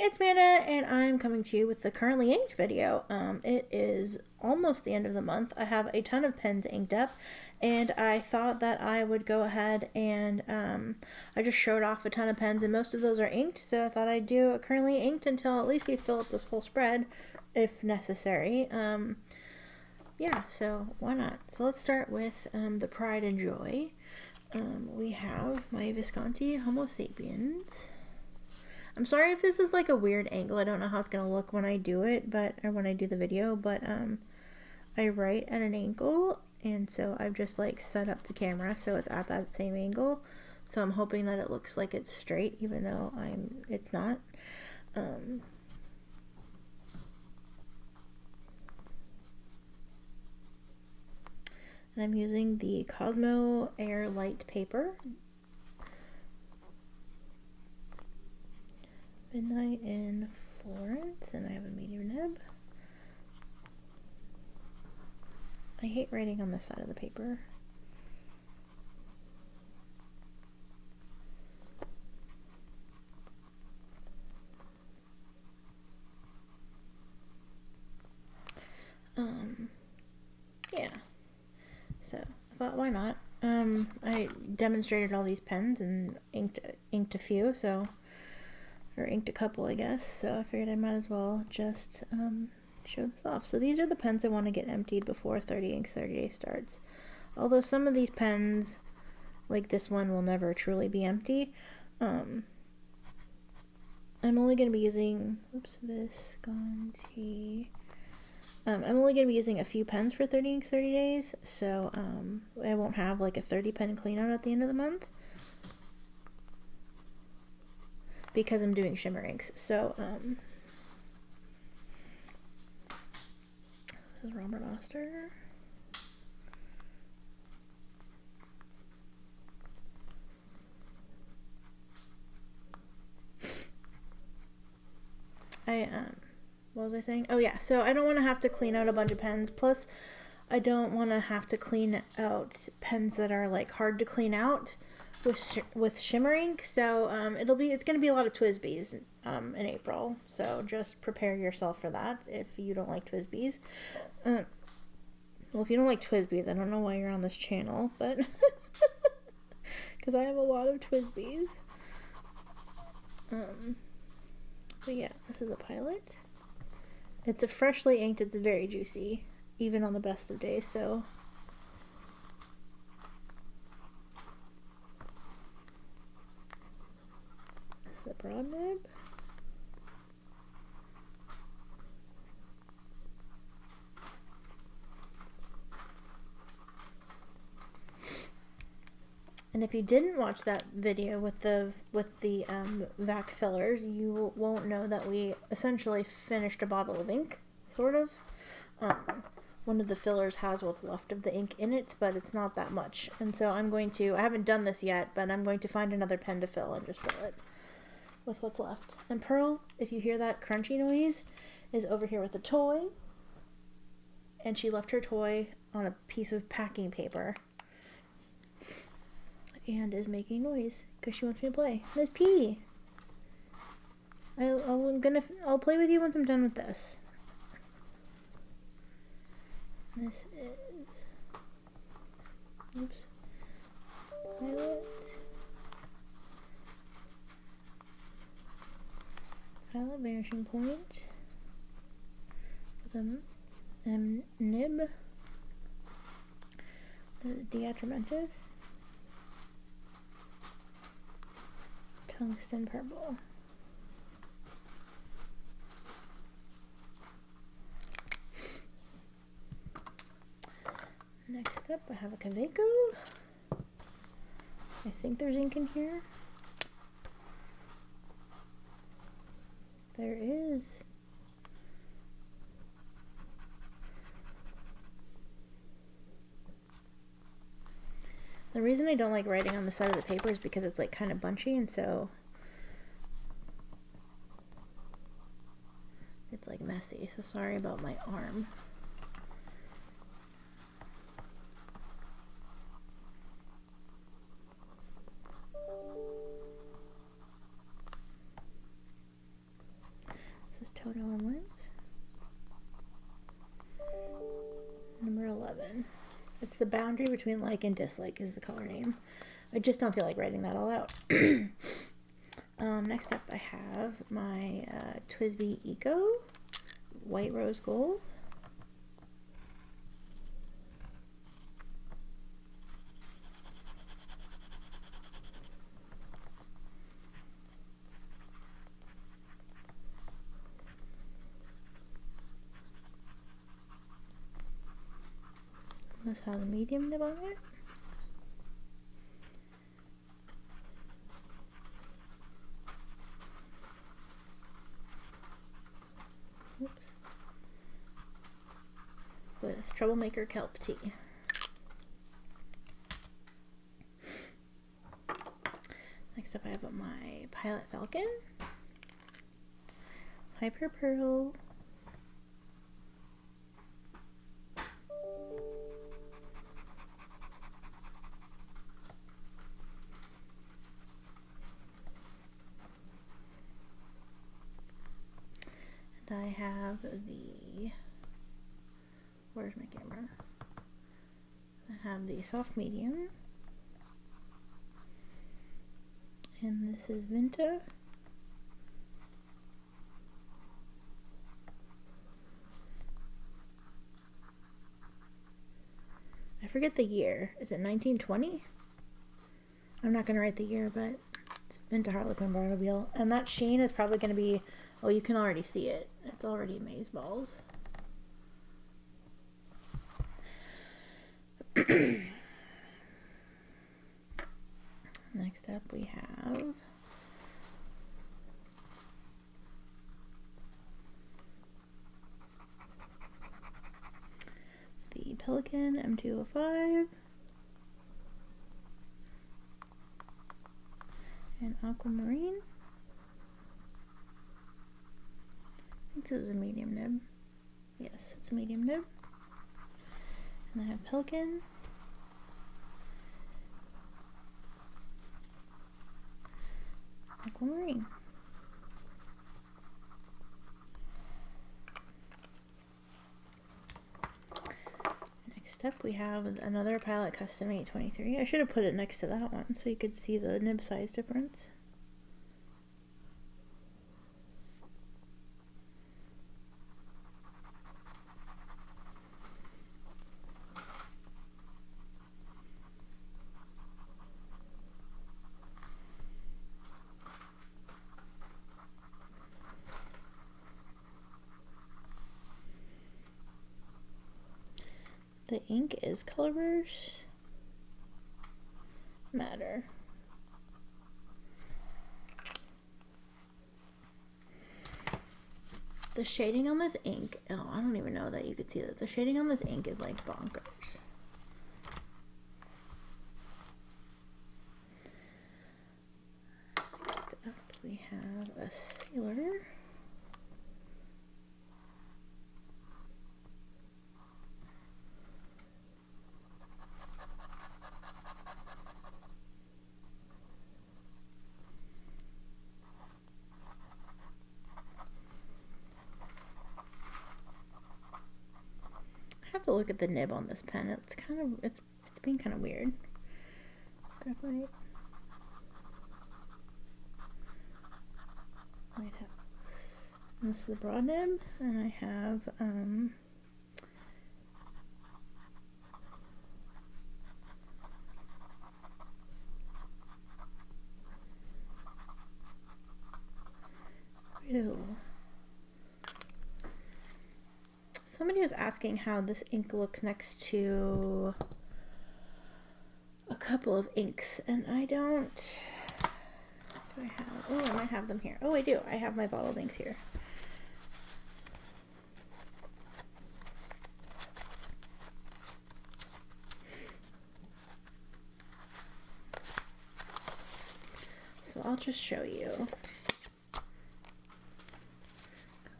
it's Amanda, and I'm coming to you with the currently inked video. It is almost the end of the month. I have a ton of pens inked up, and I thought that I would go ahead and I just showed off a ton of pens, and most of those are inked, so I thought I'd do a currently inked until at least we fill up this whole spread, if necessary. Yeah, so why not? So let's start with the Pride and Joy. We have my Visconti Homo sapiens. I'm sorry if this is like a weird angle. I don't know how it's gonna look when I do it, or when I do the video, but I write at an angle, and so I've just like set up the camera so it's at that same angle. So I'm hoping that it looks like it's straight, even though it's not. And I'm using the Cosmo Air Light paper. Midnight in Florence, and I have a medium nib. I hate writing on this side of the paper. Yeah. So I thought, why not? I demonstrated all these pens and inked a few, or inked a couple, I guess, so I figured I might as well just show this off. So these are the pens I want to get emptied before 30 Inks 30 Day starts. Although some of these pens, like this one, will never truly be empty. I'm only going to be using, Visconti. I'm only going to be using a few pens for 30 Inks 30 Days, so I won't have like a 30 pen clean out at the end of the month, because I'm doing shimmer inks. So this is Robert Oster. What was I saying? Oh yeah, so I don't want to have to clean out a bunch of pens, plus I don't want to have to clean out pens that are like hard to clean out with shimmer ink. So it's gonna be a lot of TWSBIs in April, so just prepare yourself for that if you don't like TWSBIs. Well, if you don't like TWSBIs, I don't know why you're on this channel, but because I have a lot of TWSBIs. But yeah, this is a Pilot. It's a freshly inked. It's very juicy, even on the best of days. So this is a broad nib. And if you didn't watch that video with the vac fillers, you won't know that we essentially finished a bottle of ink, sort of. One of the fillers has what's left of the ink in it, but it's not that much. And so I haven't done this yet, but I'm going to find another pen to fill and just fill it with what's left. And Pearl, if you hear that crunchy noise, is over here with a toy. And she left her toy on a piece of packing paper. And is making noise because she wants me to play. Miss P! I'll play with you once I'm done with this. This is, Pilot vanishing point with a nib. This is Diatramentus. Tungsten purple. Next up, I have a Kaweco. I think there's ink in here. There is. The reason I don't like writing on the side of the paper is because it's like kind of bunchy, and so it's like messy. So sorry about my arm. photo elements. Number 11. It's the boundary between like and dislike is the color name. I just don't feel like writing that all out. Next up I have my TWSBI Eco White Rose Gold. This has a medium nib on it. Oops. With Troublemaker Kelp Tea. Next up I have my Pilot Falcon, Hyper Pearl, and I have the, where's my camera? I have the Soft Medium, and this is Vinta. I forget the year. Is it 1920? I'm not going to write the year, but it's Vinta Harlequin Bridal. And that sheen is probably going to be, oh, you can already see it. It's already amazeballs. Next up we have the Pelican M205 and Aquamarine. I think this is a medium nib. Yes, it's a medium nib. And I have Pelican, Aquamarine. Next up we have another Pilot Custom 823. I should have put it next to that one so you could see the nib size difference. The ink is Colorverse Matter. The shading on this ink, oh, I don't even know that you could see that. The shading on this ink is like bonkers. Next up we have a Sailor. I have to look at the nib on this pen. It's kind of, it's being kind of weird. Graphite. Might have this is the broad nib, and I have ew. Somebody was asking how this ink looks next to a couple of inks, and I don't, do I have, oh, I might have them here. Oh, I do. I have my bottled inks here. So I'll just show you.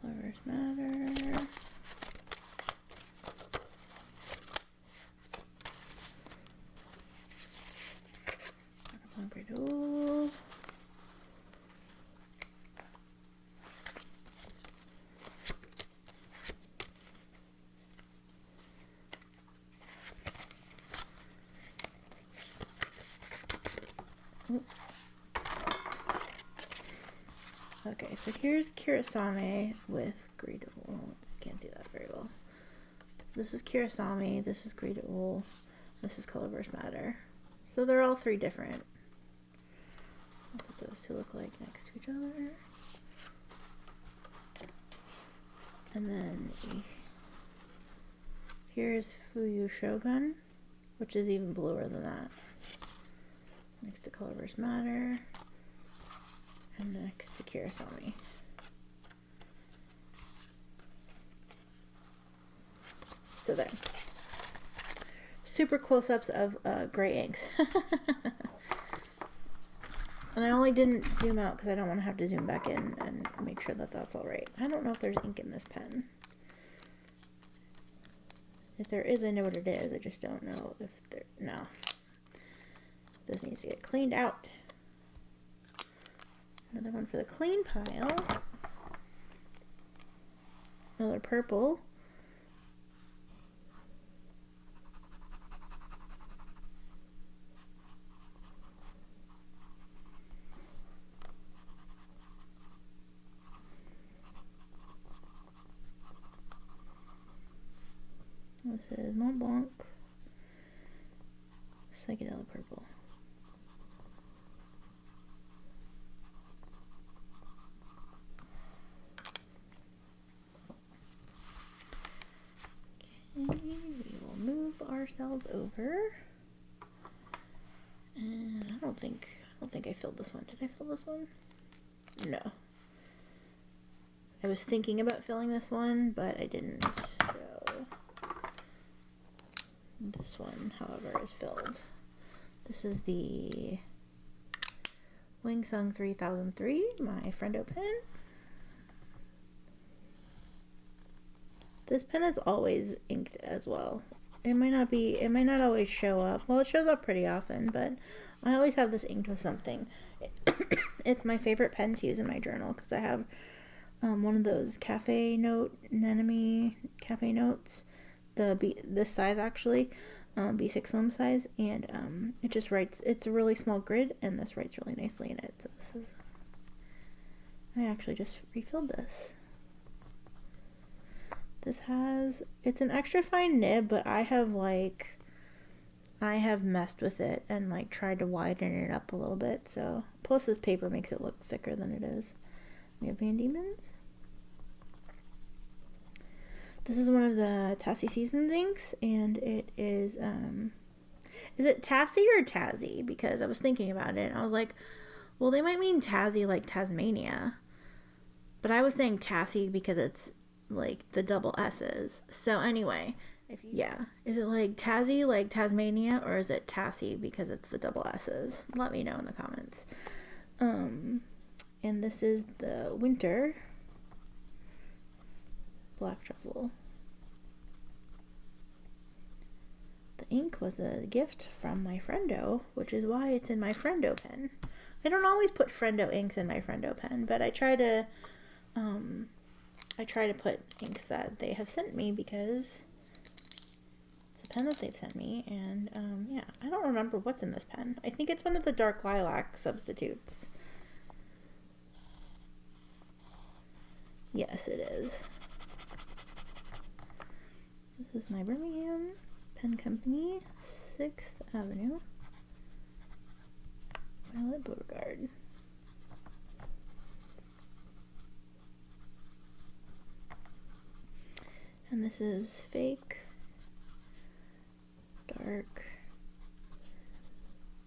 Colors matter. Okay, so here's Kirasame with Greed Wool. Can't see that very well. This is Kirasame, this is Greed Wool, this is Colorverse Matter. So they're all three different. That's what those two look like next to each other. And then here's Fuyu Shogun, which is even bluer than that. Next to Colorverse Matter. And next to Kirasame. So there. Super close-ups of gray inks. And I only didn't zoom out because I don't want to have to zoom back in and make sure that that's all right. I don't know if there's ink in this pen. If there is, I know what it is. I just don't know if there... No. This needs to get cleaned out. Another one for the clean pile. Another purple. This is Mont Blanc. Psychedelic purple. Okay, we will move ourselves over. And I don't think I filled this one. Did I fill this one? No. I was thinking about filling this one, but I didn't. So this one, however, is filled. This is the Wing Sung 3003, my friendo pen. This pen is always inked as well. It might not always show up. Well, it shows up pretty often, but I always have this inked with something. It's my favorite pen to use in my journal because I have one of those cafe note, Nanami cafe notes, this size actually, B6 slim size, and it just writes, it's a really small grid, and this writes really nicely in it. So this is, I actually just refilled this. This has, it's an extra fine nib, but I have messed with it and like tried to widen it up a little bit. So plus this paper makes it look thicker than it is. We have Van Diemen's. This is one of the Tassie Seasons inks, and it is it Tassie or Tassie? Because I was thinking about it, and I was like, well, they might mean Tassie like Tasmania, but I was saying Tassie because it's like the double S's. So anyway, is it like Tassie like Tasmania, or is it Tassie because it's the double S's? Let me know in the comments. And this is the Winter Black Truffle. The ink was a gift from my friendo, which is why it's in my friendo pen. I don't always put friendo inks in my friendo pen, but I try to put inks that they have sent me because it's a pen that they've sent me, and yeah, I don't remember what's in this pen. I think it's one of the dark lilac substitutes. Yes, it is. This is my Birmingham Pen Company, 6th Avenue, Violet Beauregard. And this is fake, dark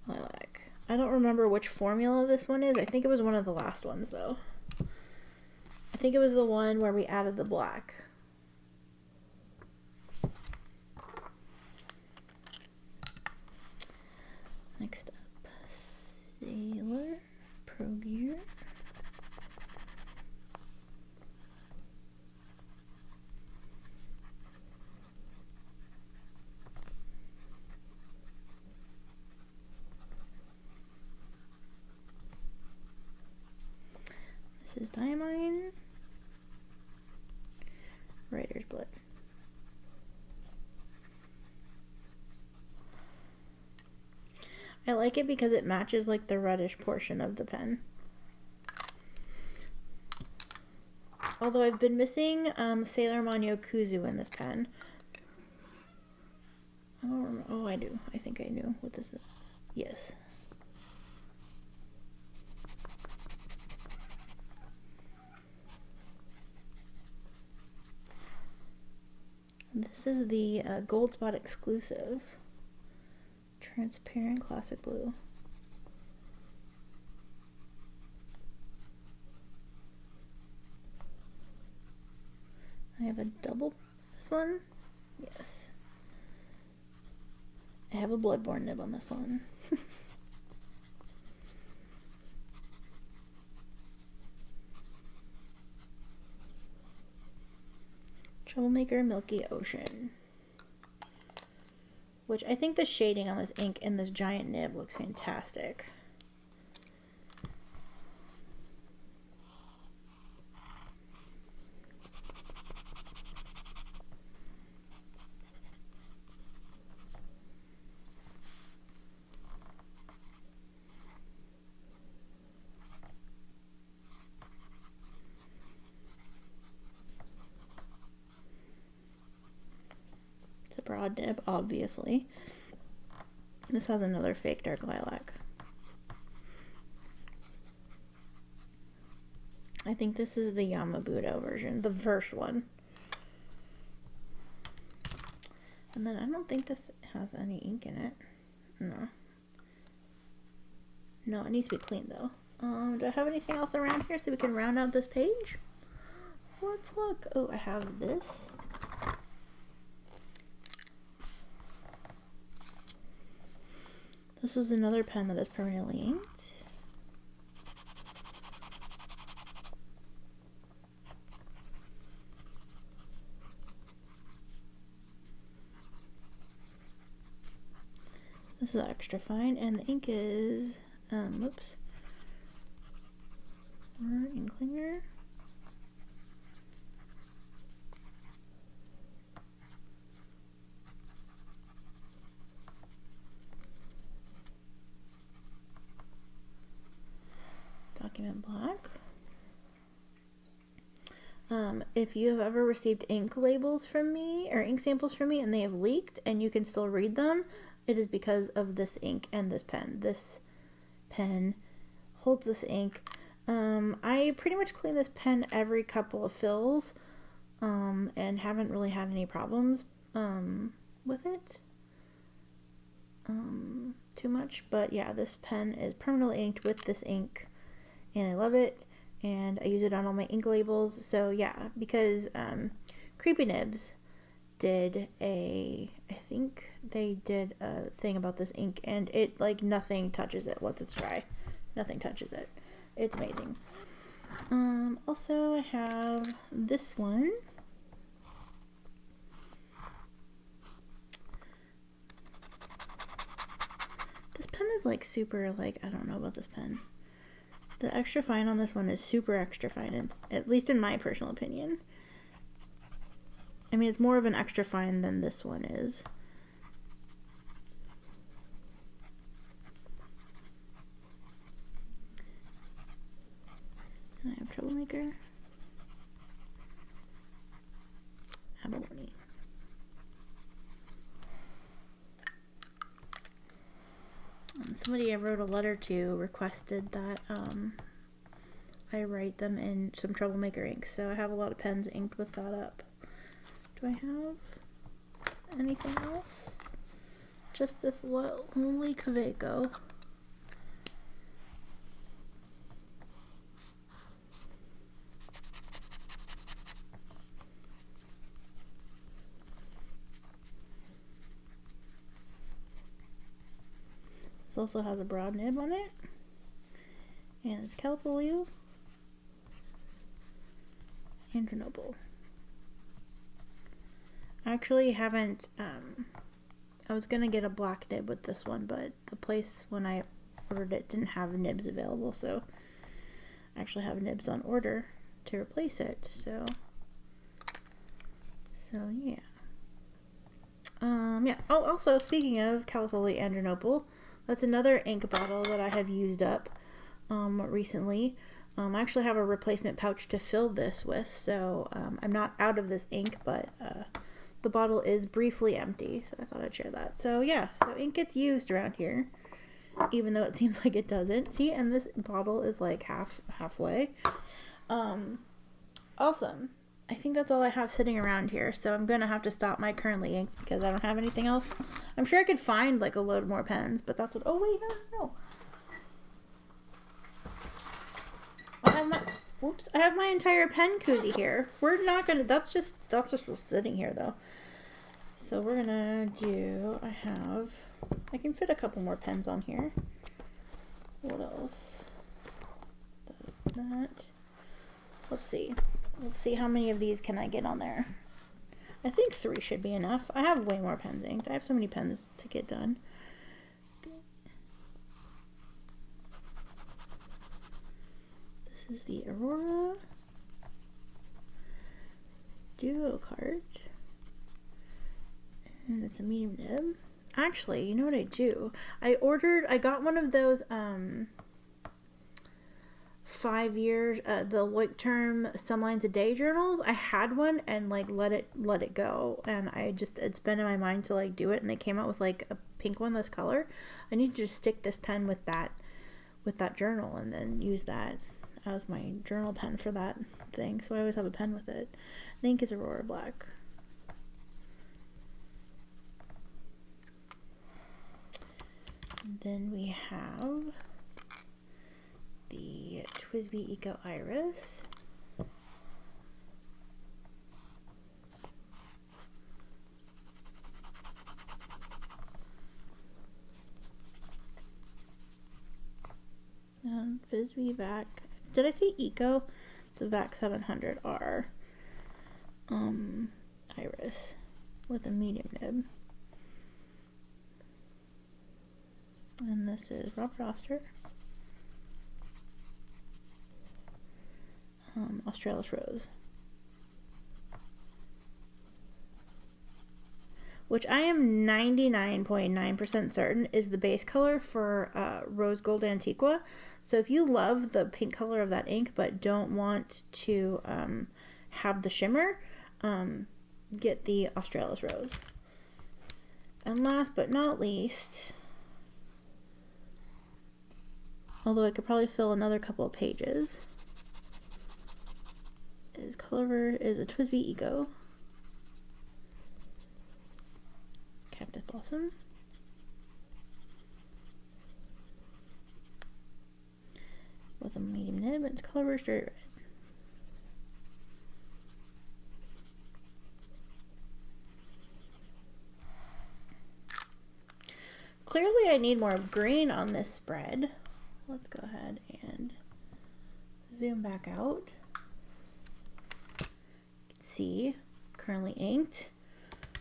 lilac. I don't remember which formula this one is. I think it was one of the last ones, though. I think it was the one where we added the black. Next up, Sailor Pro Gear. This is Diamine. Writer's Blood. I like it because it matches like the reddish portion of the pen. Although I've been missing Sailor Manyo Kuzu in this pen. I don't remember. Oh, I do. I think I knew what this is. Yes. This is the Gold Spot exclusive. Transparent classic blue. I have a double this one. Yes. I have a Bloodborne nib on this one. Troublemaker Milky Ocean. Which I think the shading on this ink in this giant nib looks fantastic. It's a broad nib, obviously. This has another fake dark lilac. I think this is the Yamabudo version, the first one. And then I don't think this has any ink in it. No. No, it needs to be clean though. Do I have anything else around here so we can round out this page? Let's look. Oh, I have this. This is another pen that is permanently inked. This is extra fine, and the ink is, whoops, ink cleaner. Document black. If you have ever received ink labels from me or ink samples from me and they have leaked and you can still read them, it is because of this ink and this pen. This pen holds this ink. I pretty much clean this pen every couple of fills and haven't really had any problems with it too much. But yeah, this pen is permanently inked with this ink and I love it. And I use it on all my ink labels. So yeah, because Creepy Nibs did I think they did a thing about this ink and it, like, nothing touches it once it's dry. Nothing touches it. It's amazing. Also I have this one. This pen is like super, like, I don't know about this pen. The extra fine on this one is super extra fine, at least in my personal opinion. I mean, it's more of an extra fine than this one is. And I have Troublemaker. Abalone. Somebody I wrote a letter to requested that I write them in some Troublemaker ink, so I have a lot of pens inked with that up. Do I have anything else? Just this lonely Kaweco. This also has a broad nib on it. And it's Califolio. Andronople. I actually haven't, I was gonna get a black nib with this one, but the place when I ordered it didn't have nibs available, so I actually have nibs on order to replace it, so yeah. Yeah. Oh, also, speaking of Califolio Andronople, that's another ink bottle that I have used up recently. I actually have a replacement pouch to fill this with, so I'm not out of this ink, but the bottle is briefly empty, so I thought I'd share that. So yeah, so ink gets used around here, even though it seems like it doesn't. See, and this bottle is like halfway. Awesome. I think that's all I have sitting around here, so I'm gonna have to stop my currently inked because I don't have anything else. I'm sure I could find like a load more pens, but that's what. Oh wait, no. I have my entire pen koozie here. We're not gonna, that's just sitting here though. So we're gonna do, I can fit a couple more pens on here. What else? That. Let's see how many of these can I get on there. I think 3 should be enough. I have way more pens inked. I have so many pens to get done. This is the Aurora Duo card, and it's a medium nib. Actually, you know what I do? I got one of those 5 years the like term some lines a day journals. I had one and like let it go, and it's been in my mind to like do it, and they came out with like a pink one this color. I need to just stick this pen with that journal and then use that as my journal pen for that thing, so I always have a pen with it. The ink is Aurora Black. And then we have the TWSBI Eco Iris. And TWSBI VAC. Did I say Eco? It's a VAC 700R Iris with a medium nib. And this is Robert Oster. Australis Rose. Which I am 99.9% certain is the base color for Rose Gold Antiqua. So if you love the pink color of that ink but don't want to have the shimmer, get the Australis Rose. And last but not least, although I could probably fill another couple of pages, is a TWSBI Eco Cactus Blossom. With a medium nib, and its color is straight red. Clearly I need more green on this spread. Let's go ahead and zoom back out. You can see, currently inked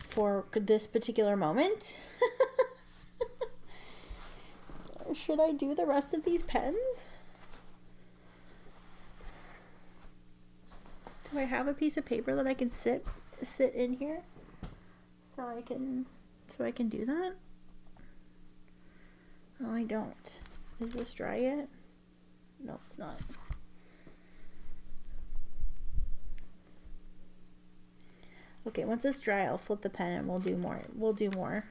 for this particular moment. Should I do the rest of these pens? Do I have a piece of paper that I can sit in here so I can do that? Oh, I don't. Is this dry yet? No, it's not. Okay, once it's dry, I'll flip the pen and we'll do more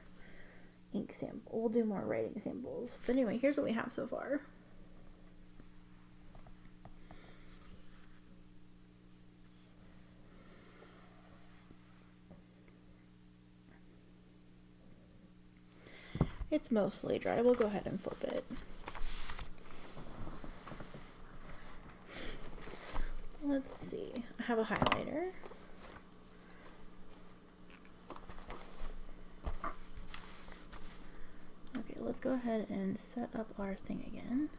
ink sample. We'll do more writing samples. But anyway, here's what we have so far. It's mostly dry. We'll go ahead and flip it. Let's see. I have a highlighter. Okay, let's go ahead and set up our thing again.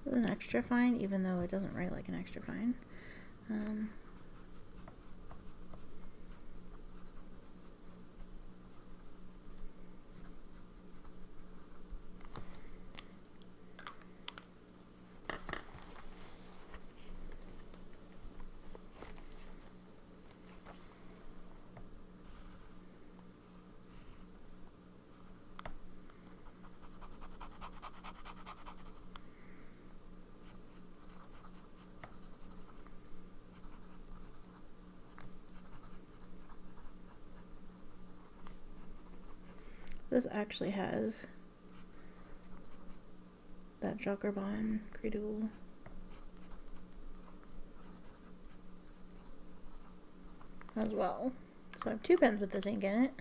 An extra fine, even though it doesn't write like an extra fine. This actually has that Joker Bond Cradle. As well. So I have 2 pens with this ink in it.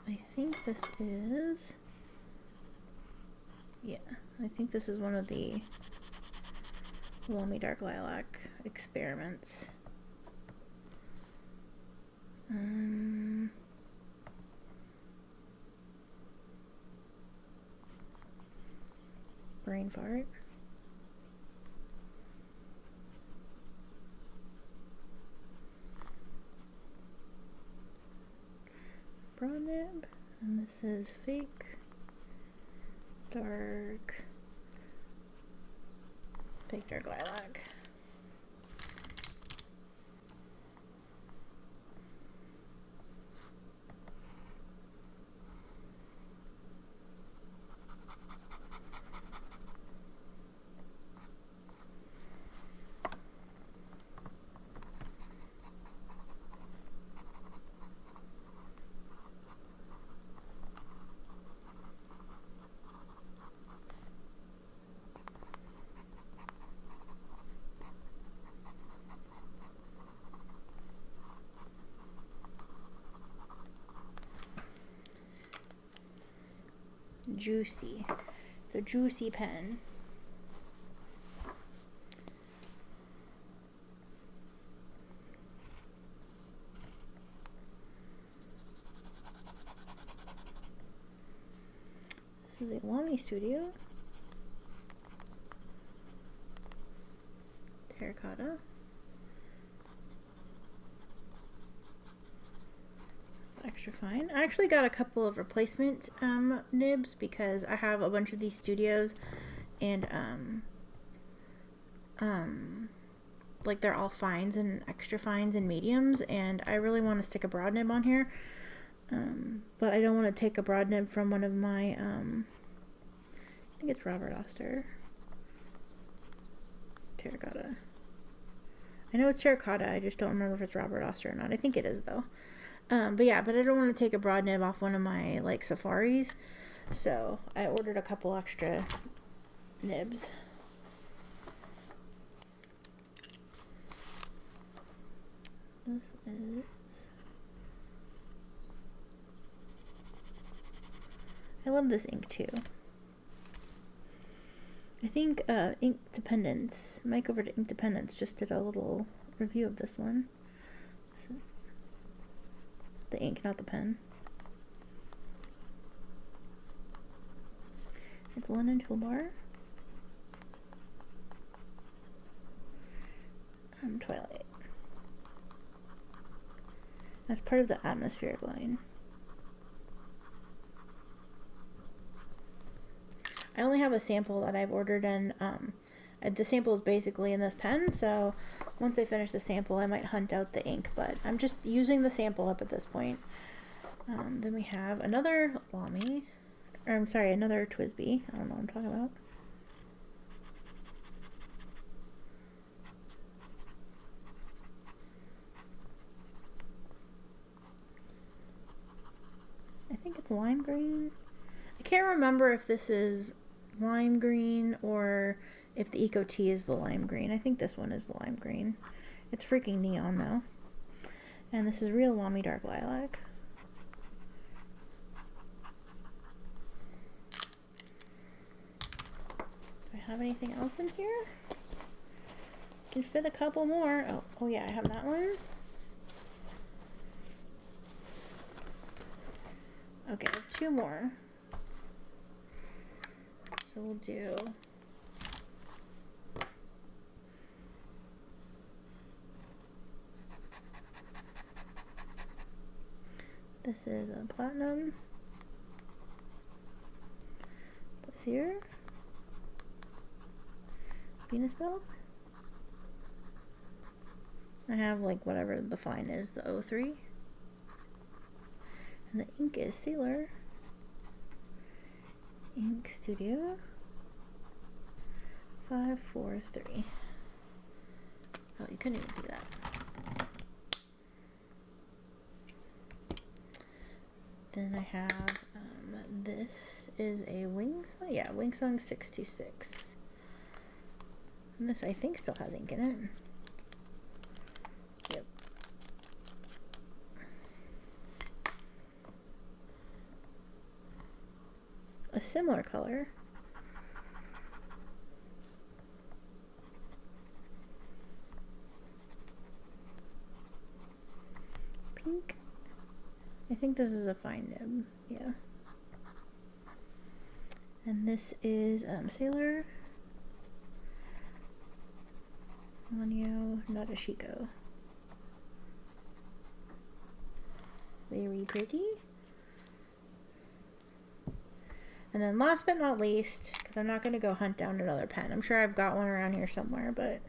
I think this is, yeah, I think this is one of the Lamy Dark Lilac experiments. Brain fart. Broad nib, and this is fake dark lilac. Juicy. It's a juicy pen. This is a Lamy Studio. Terracotta. Extra fine. I actually got a couple of replacement nibs because I have a bunch of these studios, and like they're all fines and extra fines and mediums, and I really want to stick a broad nib on here, but I don't want to take a broad nib from one of my I think it's Robert Oster Terracotta. I know it's Terracotta, I just don't remember if it's Robert Oster or not. I think it is though. But yeah, but I don't want to take a broad nib off one of my like safaris, so I ordered a couple extra nibs. This is, I love this ink too. I think Ink Dependence, Mike over to Ink Dependence just did a little review of this one. The ink, not the pen. It's linen toolbar. Twilight. That's part of the atmospheric line. I only have a sample that I've ordered, and the sample is basically in this pen, so once I finish the sample I might hunt out the ink, but I'm just using the sample up at this point. Then we have another Lamy, or I'm sorry, another Twisby. I don't know what I'm talking about. I think it's lime green. I can't remember if this is lime green or if the Eco Tea is the lime green. I think this one is the lime green. It's freaking neon though. And this is real Lamy Dark Lilac. Do I have anything else in here? Can fit a couple more. Oh yeah, I have that one. Okay, I have 2 more. So we'll do this is a platinum. Place here. Venus belt. I have like whatever the fine is, the 03. And the ink is Sealer. Ink Studio 543. Oh you couldn't even see that. Then I have, this is a Wingsung, yeah, Wingsung 626. And this I think still has ink in it. Yep. A similar color. Pink. I think this is a fine nib, yeah. And this is Sailor Manio Nadeshiko. Very pretty. And then last but not least, because I'm not going to go hunt down another pen. I'm sure I've got one around here somewhere, but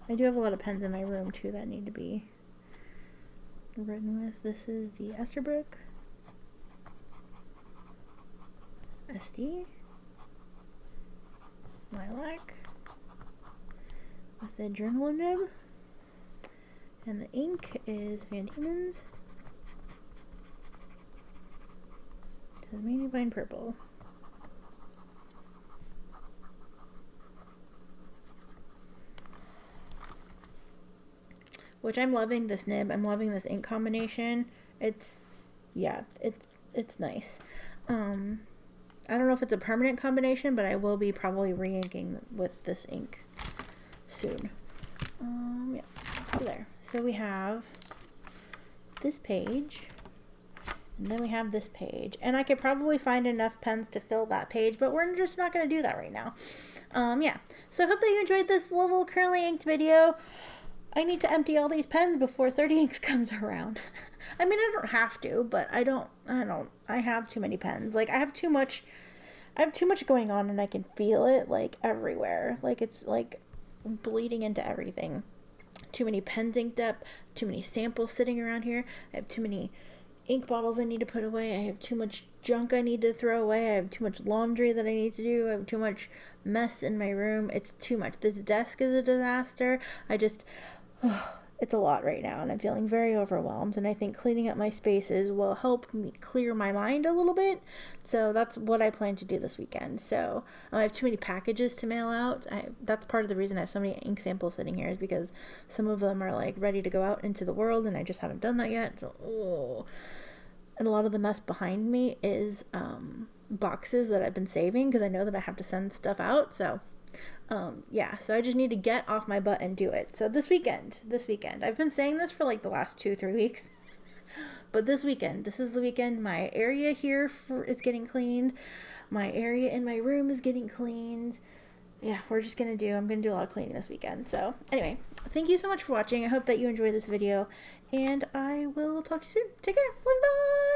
I do have a lot of pens in my room too that need to be written with. This is the Esterbrook SD Lilac with the journal nib, and the ink is Van Diemen's Tasmanian Vine Purple. Which I'm loving this nib. I'm loving this ink combination. It's nice. I don't know if it's a permanent combination, but I will be probably re-inking with this ink soon. Yeah, so there. So we have this page, and then we have this page, and I could probably find enough pens to fill that page, but we're just not going to do that right now. Yeah, so I hope that you enjoyed this little curly inked video. I need to empty all these pens before 30 inks comes around. I mean, I don't have to, but I have too many pens. Like, I have too much going on, and I can feel it, like, everywhere. Like, it's, like, bleeding into everything. Too many pens inked up, too many samples sitting around here. I have too many ink bottles I need to put away. I have too much junk I need to throw away. I have too much laundry that I need to do. I have too much mess in my room. It's too much. This desk is a disaster. It's a lot right now, and I'm feeling very overwhelmed, and I think cleaning up my spaces will help me clear my mind a little bit. So that's what I plan to do this weekend. So I have too many packages to mail out. That's part of the reason I have so many ink samples sitting here, is because some of them are like ready to go out into the world, and I just haven't done that yet. So, and a lot of the mess behind me is boxes that I've been saving because I know that I have to send stuff out. So yeah, so I just need to get off my butt and do it. So this weekend, I've been saying this for like the last 2-3 weeks, but this is the weekend my area here is getting cleaned. My area in my room is getting cleaned. Yeah, I'm gonna do a lot of cleaning this weekend. So anyway, thank you so much for watching. I hope that you enjoyed this video, and I will talk to you soon. Take care. Bye.